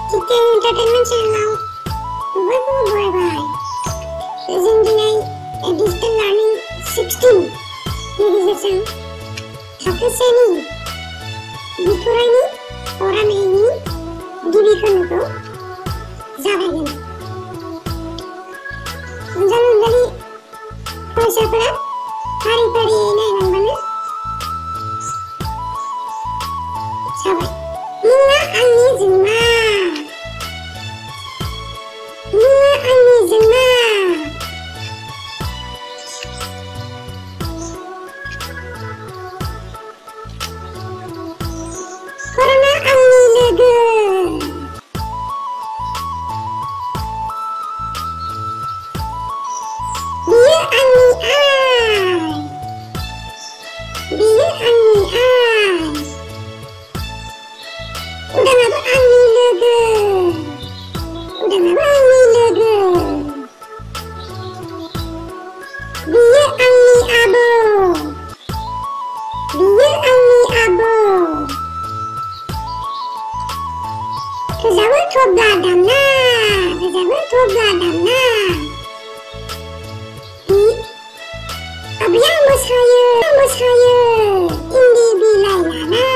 Kita entertainment channel bye-bye. Present dinay digital learning 16 revision Hakaseni Bithorai1 orang ini dibikin itu zabain. Menjalan dari persiapan hari-hari ini yang mana zabain. Bunga angin jwngma, bunga angin jwngma. Corona angin logo, dia angin ai, dia angin ai. Udah ngapa angin logo, udah ngapa angin logo. Dia angin abo, dia angin abo. Tezawa tobla damna, tezawa tobla damna. Abiyang bosaya, bosaya, indi bilai nana.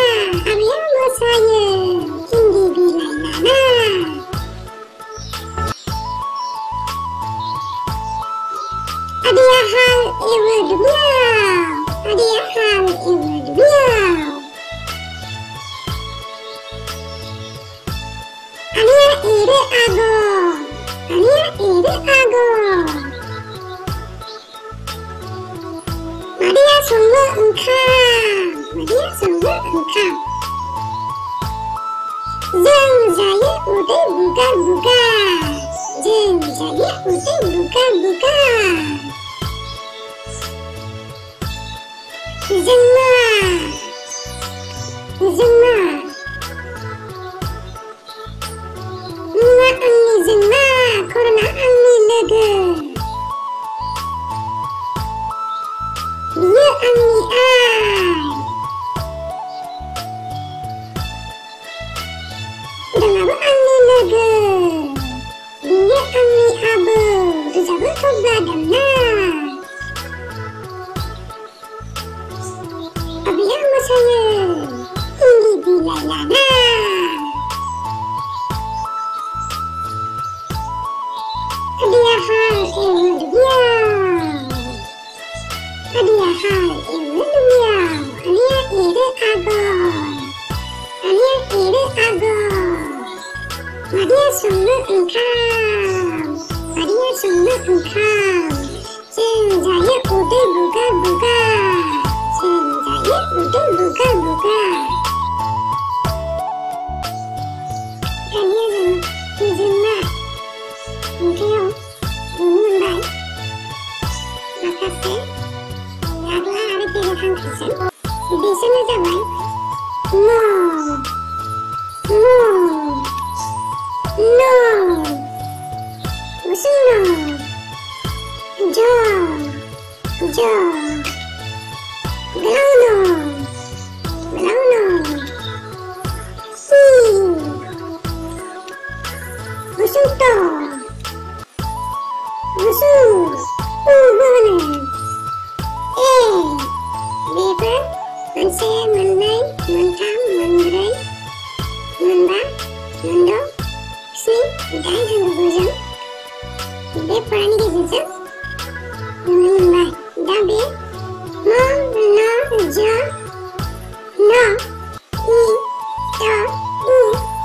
Abiyang bosaya, indi bilai nana. Adia hal ewa dunia, adia hal ewa dunia. Ania ire ago, ania ire ago. Maria sungguh engkau, Maria sungguh engkau. Jeng saya udah buka-buka, jeng saya udah buka-buka. Jwngma, Jwngma. Bunga angin jwngma, corona angin logo. Dia angin ai. Udah ngapa angin logo. Dia angin abo. Tezawa tobla damna. Abiyang bosaya, indi bilai nana. Adia hal ewa dunia, adia hal ewa dunia. Ania ire ago, ania ire ago. Maria sungguh engkau, Maria sungguh engkau. Jeng saya udah buka-buka, jeng saya udah buka-buka. Ania jwngma, engkau ingin baik. Makasih. Yaklah ada pilihan Kristen. Di sana zabain. No, no, no. Musuh no. Jo, jo. Belau no, belau no. Musuh to. Musuh. Mana? Beba, manse, manai, mantam, mandrai, manda, mando, sini, dai hangga bujang. Be parani ke bujang. Manda, dabe, mo, no, jo, no, i, to,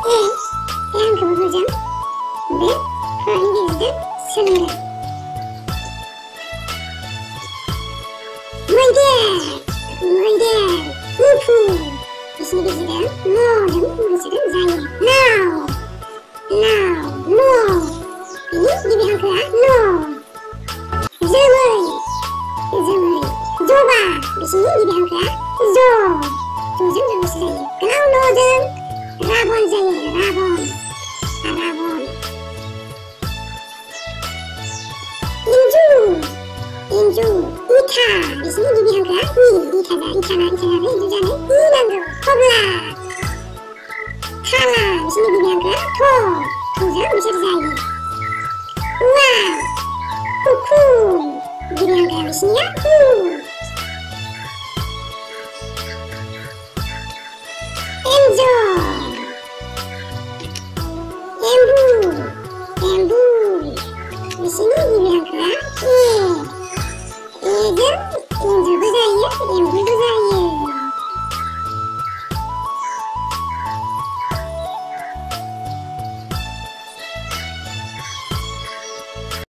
i, hangga bujang. Be parani ke bujang. Selera. My dear, mufu. Di sini dia, no, dan sudah saya. Now, no. Ini dibilang ke no. Zemai. Coba. Di sini dibilang ke zo. Tujuan sama saya. Kalau no jeng, rabon saya, rabon. Inju, ika. Di sini dibilang ke ika, ika, itu jadi ini nanggo. Kobla. Kalah. habis ini dibilang to. Tuh bisa saja. Wow. Hukum. Dibilang habis ini ya.